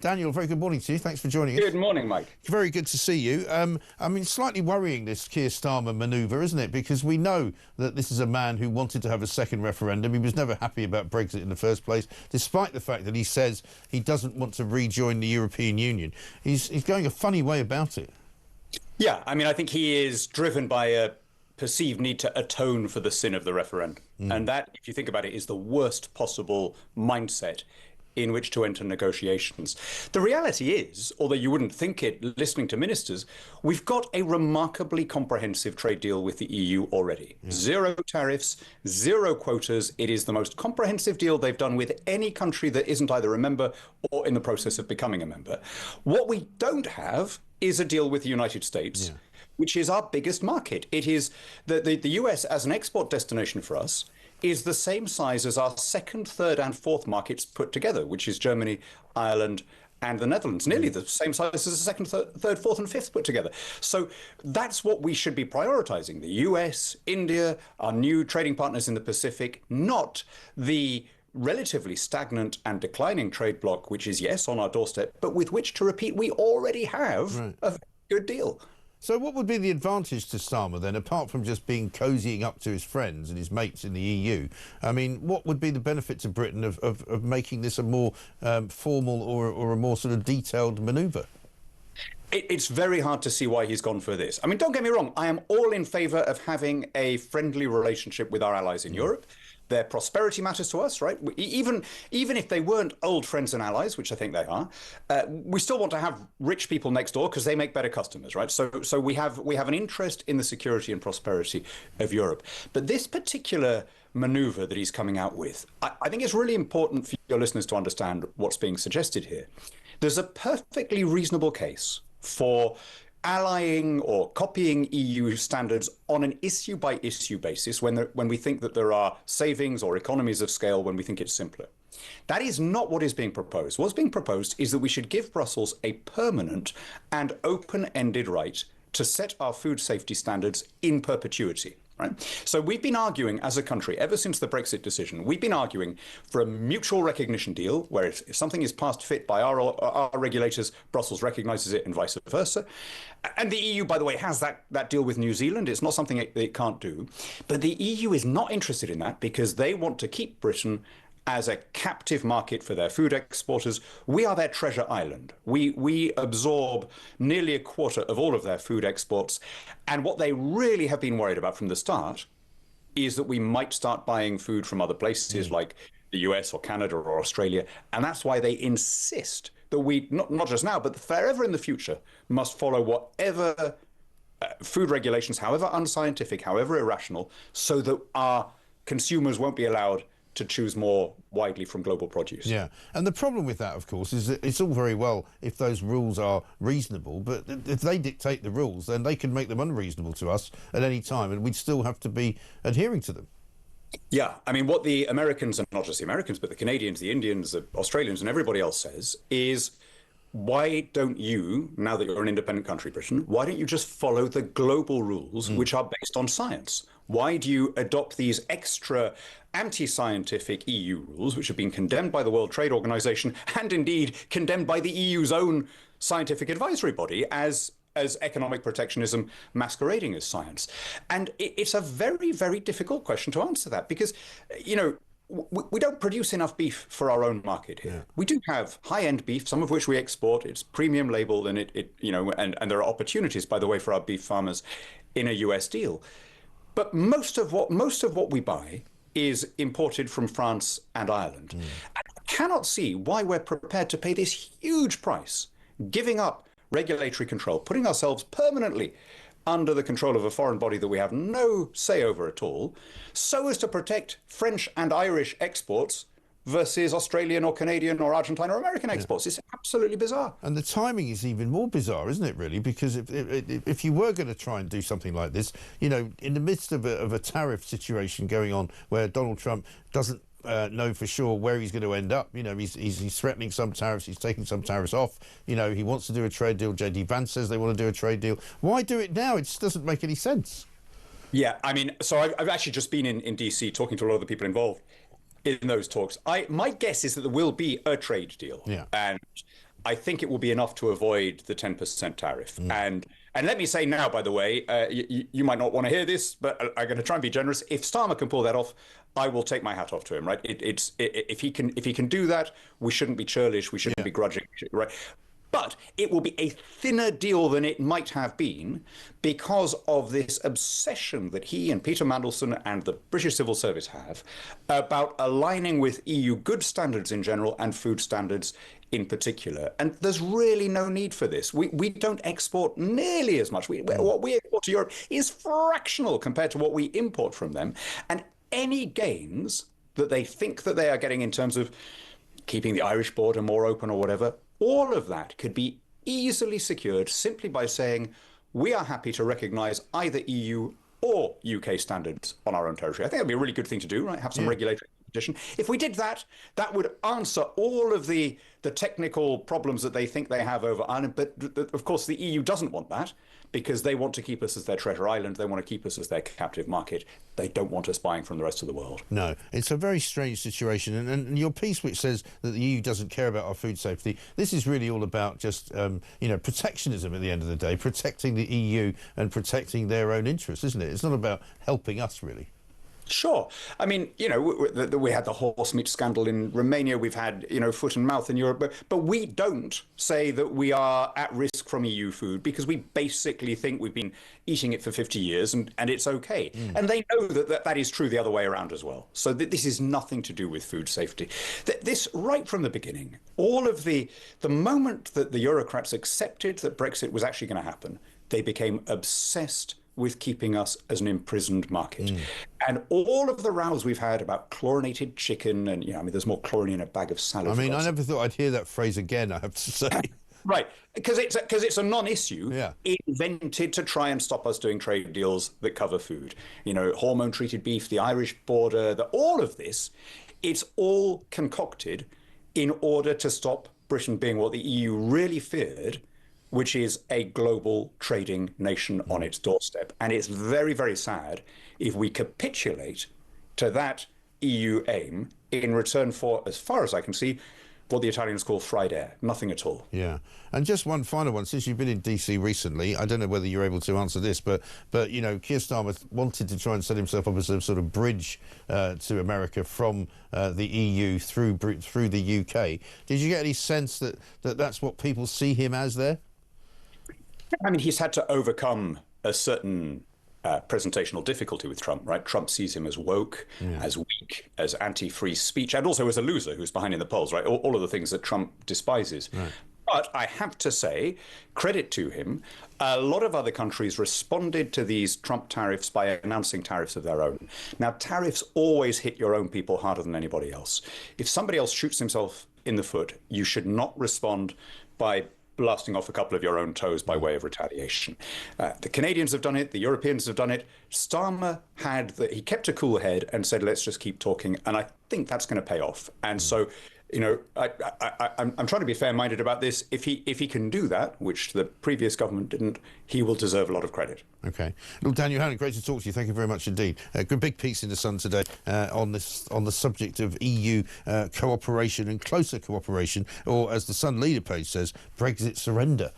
Daniel, very good morning to you. Thanks for joining us. Good morning, Mike. Very good to see you. I mean, slightly worrying, this Keir Starmer manoeuvre, isn't it? Because we know that this is a man who wanted to have a second referendum. He was never happy about Brexit in the first place, despite the fact that he says he doesn't want to rejoin the European Union. He's going a funny way about it. Yeah, I mean, I think he is driven by a perceived need to atone for the sin of the referendum. And that, if you think about it, is the worst possible mindset in which to enter negotiations. The reality is, although you wouldn't think it listening to ministers, we've got a remarkably comprehensive trade deal with the EU already. Zero tariffs, zero quotas. It is the most comprehensive deal they've done with any country that isn't either a member or in the process of becoming a member. What we don't have is a deal with the United States, which is our biggest market. It is the US as an export destination for us is the same size as our second, third and fourth markets put together, which is Germany, Ireland and the Netherlands, nearly the same size as the second, third, fourth and fifth put together. So that's what we should be prioritizing. The US, India, our new trading partners in the Pacific, not the relatively stagnant and declining trade bloc, which is, yes, on our doorstep, but with which, to repeat, we already have a very good deal. So what would be the advantage to Starmer then, apart from just being cozying up to his friends and his mates in the EU? I mean, what would be the benefit to Britain of making this a more formal or a more sort of detailed manoeuvre? It's very hard to see why he's gone for this. I mean, don't get me wrong. I am all in favour of having a friendly relationship with our allies in Europe. Their prosperity matters to us, right? Even if they weren't old friends and allies, which I think they are, we still want to have rich people next door because they make better customers, right? So we have an interest in the security and prosperity of Europe. But this particular maneuver that he's coming out with, I think it's really important for your listeners to understand what's being suggested here. There's a perfectly reasonable case for allying or copying EU standards on an issue-by-issue basis when we think that there are savings or economies of scale, when we think it's simpler. That is not what is being proposed. What's being proposed is that we should give Brussels a permanent and open-ended right to set our food safety standards in perpetuity. Right? So we've been arguing as a country ever since the Brexit decision. We've been arguing for a mutual recognition deal where if something is passed fit by our regulators, Brussels recognises it and vice versa. And the EU, by the way, has that deal with New Zealand. It's not something it can't do. But the EU is not interested in that because they want to keep Britain as a captive market for their food exporters. We are their treasure island. We absorb nearly a quarter of all of their food exports. And what they really have been worried about from the start is that we might start buying food from other places like the US or Canada or Australia. And that's why they insist that we, not just now, but forever in the future, must follow whatever food regulations, however unscientific, however irrational, so that our consumers won't be allowed to choose more widely from global produce. Yeah, and the problem with that, of course, is that it's all very well if those rules are reasonable, but if they dictate the rules, then they can make them unreasonable to us at any time, and we'd still have to be adhering to them. Yeah, I mean, what the Americans, and not just the Americans, but the Canadians, the Indians, the Australians, and everybody else says is, why don't you, now that you're an independent country, Britain, why don't you just follow the global rules which are based on science? Why do you adopt these extra anti-scientific EU rules, which have been condemned by the World Trade Organization and indeed condemned by the EU's own scientific advisory body as economic protectionism masquerading as science? And it's a very, very difficult question to answer that because, you know, we don't produce enough beef for our own market here. Yeah. We do have high-end beef, some of which we export. It's premium labeled, and and there are opportunities, by the way, for our beef farmers in a US deal. But most of what we buy is imported from France and Ireland. I cannot see why we're prepared to pay this huge price, giving up regulatory control, putting ourselves permanently under the control of a foreign body that we have no say over at all, so as to protect French and Irish exports versus Australian or Canadian or Argentine or American exports. It's absolutely bizarre. And the timing is even more bizarre, isn't it, really? Because if you were going to try and do something like this, you know, in the midst of a tariff situation going on where Donald Trump doesn't know for sure where he's going to end up. You know, he's threatening some tariffs, he's taking some tariffs off. You know, he wants to do a trade deal. JD Vance says they want to do a trade deal. Why do it now? It just doesn't make any sense. Yeah, I mean, so I've actually just been in DC talking to a lot of the people involved in those talks. My guess is that there will be a trade deal. Yeah. And I think it will be enough to avoid the 10% tariff. And let me say now, by the way, you might not want to hear this, but I'm going to try and be generous. If Starmer can pull that off, I will take my hat off to him. Right? If he can do that, we shouldn't be churlish. We shouldn't be grudging. Right? But it will be a thinner deal than it might have been because of this obsession that he and Peter Mandelson and the British Civil Service have about aligning with EU good standards in general and food standards in particular. And there's really no need for this. We don't export nearly as much. What we export to Europe is fractional compared to what we import from them. And any gains that they think that they are getting in terms of keeping the Irish border more open or whatever, all of that could be easily secured simply by saying we are happy to recognise either EU or UK standards on our own territory. I think that'd be a really good thing to do, right? Have some regulatory competition. If we did that, that would answer all of the technical problems that they think they have over Ireland. But of course, the EU doesn't want that because they want to keep us as their treasure island. They want to keep us as their captive market. They don't want us buying from the rest of the world. No, it's a very strange situation. And your piece, which says that the EU doesn't care about our food safety, this is really all about just, protectionism at the end of the day, protecting the EU and protecting their own interests, isn't it? It's not about helping us, really. Sure. I mean, we had the horse meat scandal in Romania. We've had, foot and mouth in Europe. But we don't say that we are at risk from EU food because we basically think we've been eating it for 50 years and it's okay. And they know that is true the other way around as well. So this is nothing to do with food safety. This, right from the beginning, all of the moment that the Eurocrats accepted that Brexit was actually going to happen, they became obsessed with keeping us as an imprisoned market. And all of the rows we've had about chlorinated chicken and, there's more chlorine in a bag of salad. I mean, I never thought I'd hear that phrase again, I have to say. Right, because it's a non-issue invented to try and stop us doing trade deals that cover food. Hormone-treated beef, the Irish border, all of this, it's all concocted in order to stop Britain being what the EU really feared, which is a global trading nation on its doorstep. And it's very, very sad if we capitulate to that EU aim in return for, as far as I can see, what the Italians call fried air. Nothing at all. Yeah. And just one final one. Since you've been in DC recently, I don't know whether you're able to answer this, but Keir Starmer wanted to try and set himself up as a sort of bridge to America from the EU through the UK. Did you get any sense that that's what people see him as there? I mean, he's had to overcome a certain presentational difficulty with Trump, right? Trump sees him as woke, as weak, as anti-free speech, and also as a loser who's behind in the polls, right? All of the things that Trump despises. Right. But I have to say, credit to him, a lot of other countries responded to these Trump tariffs by announcing tariffs of their own. Now, tariffs always hit your own people harder than anybody else. If somebody else shoots himself in the foot, you should not respond by blasting off a couple of your own toes by way of retaliation. The Canadians have done it. The Europeans have done it. Starmer he kept a cool head and said, let's just keep talking. And I think that's going to pay off. And so, I'm trying to be fair-minded about this. If he can do that, which the previous government didn't, he will deserve a lot of credit. Okay. Lord Daniel Hannan, great to talk to you. Thank you very much indeed. Good big piece in The Sun today on the subject of EU cooperation and closer cooperation, or as the Sun leader page says, Brexit surrender.